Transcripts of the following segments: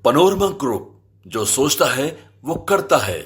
Panorama group, जो सोचता है वो करता है।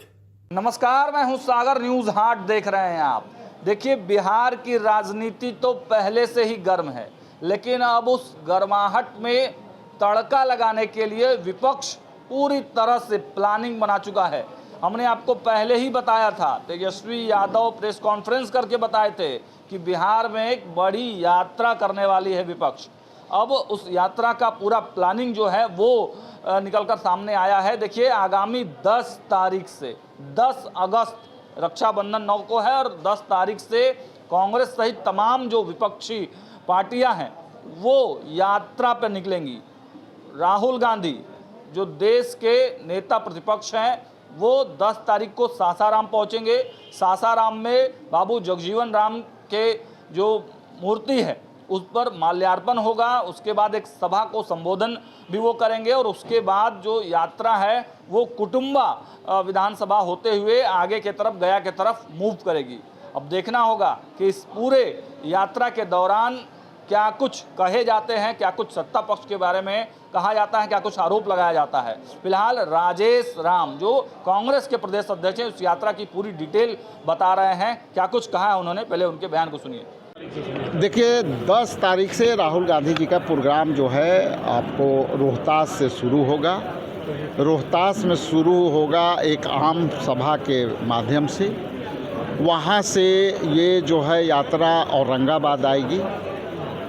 नमस्कार, मैं हूं सागर। न्यूज हाट देख रहे हैं आप। देखिए, बिहार की राजनीति तो पहले से ही गर्म है, लेकिन अब उस गर्माहट में तड़का लगाने के लिए विपक्ष पूरी तरह से प्लानिंग बना चुका है। हमने आपको पहले ही बताया था, तेजस्वी यादव प्रेस कॉन्फ्रेंस करके बताए थे कि बिहार में एक बड़ी यात्रा करने वाली है विपक्ष। अब उस यात्रा का पूरा प्लानिंग जो है वो निकलकर सामने आया है। देखिए, आगामी 10 तारीख से 10 अगस्त रक्षाबंधन 9 को है और 10 तारीख से कांग्रेस सहित तमाम जो विपक्षी पार्टियां हैं वो यात्रा पर निकलेंगी। राहुल गांधी जो देश के नेता प्रतिपक्ष हैं वो 10 तारीख को सासाराम पहुंचेंगे। सासाराम में बाबू जगजीवन राम के जो मूर्ति है उस पर माल्यार्पण होगा। उसके बाद एक सभा को संबोधन भी वो करेंगे और उसके बाद जो यात्रा है वो कुटुंबा विधानसभा होते हुए आगे के तरफ, गया के तरफ मूव करेगी। अब देखना होगा कि इस पूरे यात्रा के दौरान क्या कुछ कहे जाते हैं, क्या कुछ सत्ता पक्ष के बारे में कहा जाता है, क्या कुछ आरोप लगाया जाता है। फिलहाल राजेश राम जो कांग्रेस के प्रदेश अध्यक्ष हैं उस यात्रा की पूरी डिटेल बता रहे हैं। क्या कुछ कहा है उन्होंने, पहले उनके बयान को सुनिए। देखिए, 10 तारीख से राहुल गांधी जी का प्रोग्राम जो है आपको रोहतास से शुरू होगा। रोहतास में शुरू होगा एक आम सभा के माध्यम से। वहाँ से ये जो है यात्रा औरंगाबाद आएगी।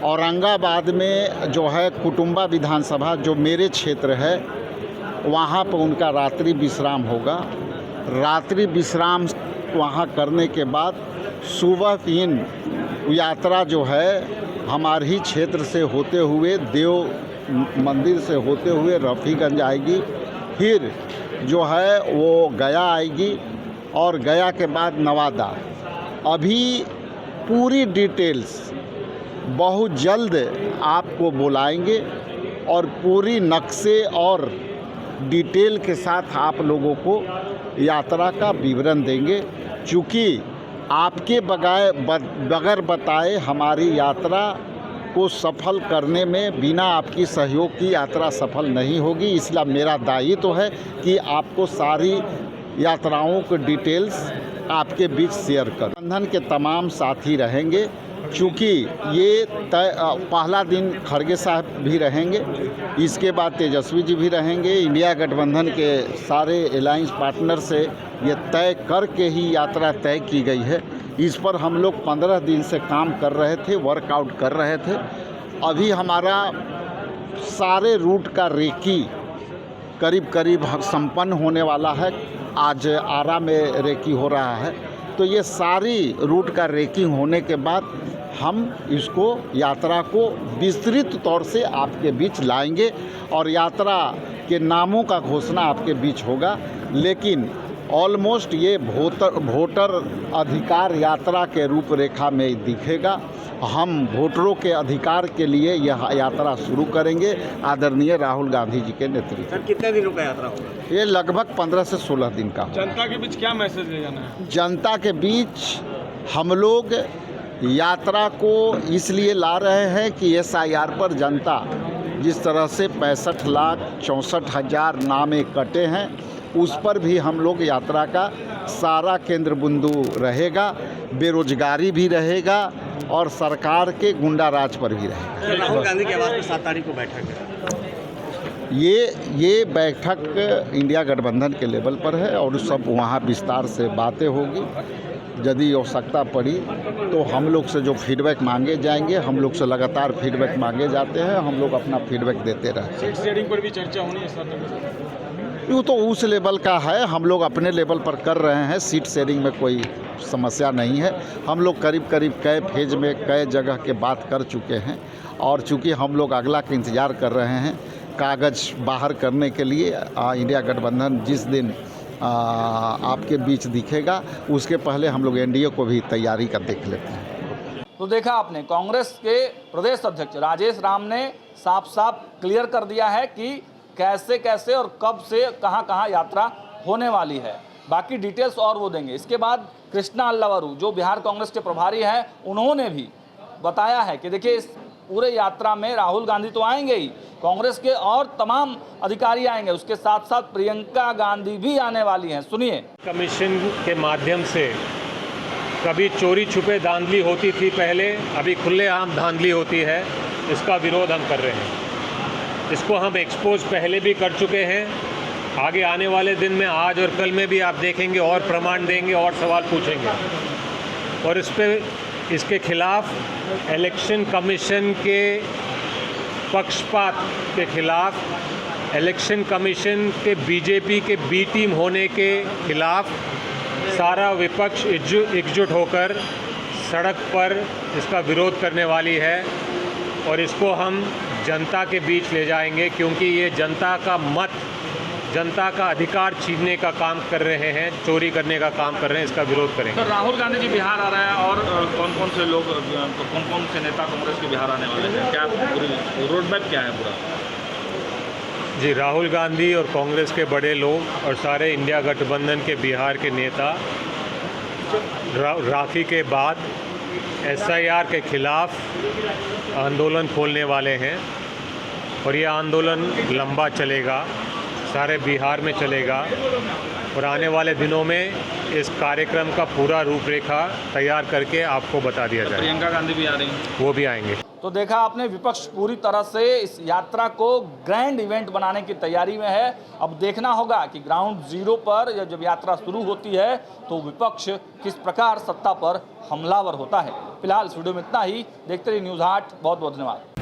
औरंगाबाद में जो है कुटुंबा विधानसभा जो मेरे क्षेत्र है वहाँ पर उनका रात्रि विश्राम होगा। रात्रि विश्राम वहाँ करने के बाद सुबह 3 यात्रा जो है हमारे ही क्षेत्र से होते हुए देव मंदिर से होते हुए रफ़ीगंज आएगी। फिर जो है वो गया आएगी और गया के बाद नवादा। अभी पूरी डिटेल्स बहुत जल्द आपको बुलाएंगे और पूरी नक्शे और डिटेल के साथ आप लोगों को यात्रा का विवरण देंगे। चूँकि आपके बगैर बताए हमारी यात्रा को सफल करने में बिना आपकी सहयोग की यात्रा सफल नहीं होगी। इसलिए मेरा दायित्व है कि आपको सारी यात्राओं की डिटेल्स आपके बीच शेयर कर। गठबंधन के तमाम साथी रहेंगे। चूँकि ये पहला दिन खड़गे साहब भी रहेंगे, इसके बाद तेजस्वी जी भी रहेंगे। इंडिया गठबंधन के सारे अलायंस पार्टनर से ये तय करके ही यात्रा तय की गई है। इस पर हम लोग 15 दिन से काम कर रहे थे, वर्कआउट कर रहे थे। अभी हमारा सारे रूट का रेकी करीब करीब संपन्न होने वाला है। आज आरा में रेकी हो रहा है। तो ये सारी रूट का रेकिंग होने के बाद हम इसको यात्रा को विस्तृत तौर से आपके बीच लाएंगे और यात्रा के नामों का घोषणा आपके बीच होगा। लेकिन ऑलमोस्ट ये वोटर अधिकार यात्रा के रूपरेखा में दिखेगा। हम वोटरों के अधिकार के लिए यह यात्रा शुरू करेंगे आदरणीय राहुल गांधी जी के नेतृत्व। सर, कितने दिनों का यात्रा होगा? ये लगभग 15 से 16 दिन का। जनता के बीच क्या मैसेज ले जाना है? जनता के बीच हम लोग यात्रा को इसलिए ला रहे हैं कि SIR पर जनता जिस तरह से 65,64,000 नामे कटे हैं उस पर भी हम लोग यात्रा का सारा केंद्र बिंदु रहेगा। बेरोजगारी भी रहेगा और सरकार के गुंडा राज पर भी रहेगा। राहुल गांधी के आवास पर 7 तारीख को बैठक है। ये बैठक इंडिया गठबंधन के लेवल पर है और सब वहाँ विस्तार से बातें होगी। यदि आवश्यकता पड़ी तो हम लोग से जो फीडबैक मांगे जाएंगे, हम लोग से लगातार फीडबैक मांगे जाते हैं, हम लोग अपना फीडबैक देते रहते हैं। सीट शेयरिंग पर भी चर्चा होनी है। यूँ तो उस लेवल का है, हम लोग अपने लेवल पर कर रहे हैं। सीट शेयरिंग में कोई समस्या नहीं है। हम लोग करीब करीब कई फेज में कई जगह के बात कर चुके हैं और चूँकि हम लोग अगला का इंतज़ार कर रहे हैं कागज़ बाहर करने के लिए। इंडिया गठबंधन जिस दिन आपके बीच दिखेगा उसके पहले हम लोग NDA को भी तैयारी का देख लेते हैं। तो देखा आपने, कांग्रेस के प्रदेश अध्यक्ष राजेश राम ने साफ साफ क्लियर कर दिया है कि कैसे कैसे और कब से कहां कहां यात्रा होने वाली है। बाकी डिटेल्स और वो देंगे। इसके बाद कृष्णा अल्लावरू जो बिहार कांग्रेस के प्रभारी हैं उन्होंने भी बताया है कि देखिए इस पूरे यात्रा में राहुल गांधी तो आएंगे ही, कांग्रेस के और तमाम अधिकारी आएंगे, उसके साथ साथ प्रियंका गांधी भी आने वाली हैं। सुनिए। कमीशन के माध्यम से कभी चोरी छुपे धांधली होती थी पहले, अभी खुलेआम धांधली होती है, इसका विरोध हम कर रहे हैं। इसको हम एक्सपोज पहले भी कर चुके हैं, आगे आने वाले दिन में आज और कल में भी आप देखेंगे और प्रमाण देंगे और सवाल पूछेंगे। और इसके खिलाफ इलेक्शन कमीशन के पक्षपात के खिलाफ, इलेक्शन कमीशन के बीजेपी के बी टीम होने के खिलाफ सारा विपक्ष एकजुट होकर सड़क पर इसका विरोध करने वाली है। और इसको हम जनता के बीच ले जाएंगे, क्योंकि ये जनता का मत, जनता का अधिकार छीनने का काम कर रहे हैं, चोरी करने का काम कर रहे हैं, इसका विरोध करेंगे। तो राहुल गांधी जी बिहार आ रहे हैं और कौन कौन से लोग, कौन कौन से नेता कांग्रेस के बिहार आने वाले हैं, क्या पूरी रोड मैप क्या है पूरा? जी, राहुल गांधी और कांग्रेस के बड़े लोग और सारे इंडिया गठबंधन के बिहार के नेता राखी के बाद SIR के खिलाफ आंदोलन खोलने वाले हैं। और ये आंदोलन लंबा चलेगा, सारे बिहार में चलेगा और आने वाले दिनों में इस कार्यक्रम का पूरा रूपरेखा तैयार करके आपको बता दिया जाएगा। प्रियंका गांधी भी आ रही हैं, वो भी आएंगे। तो देखा आपने, विपक्ष पूरी तरह से इस यात्रा को ग्रैंड इवेंट बनाने की तैयारी में है। अब देखना होगा कि ग्राउंड जीरो पर जब यात्रा शुरू होती है तो विपक्ष किस प्रकार सत्ता पर हमलावर होता है। फिलहाल इस वीडियो में इतना ही। देखते रहिए न्यूज़ 8। बहुत बहुत धन्यवाद।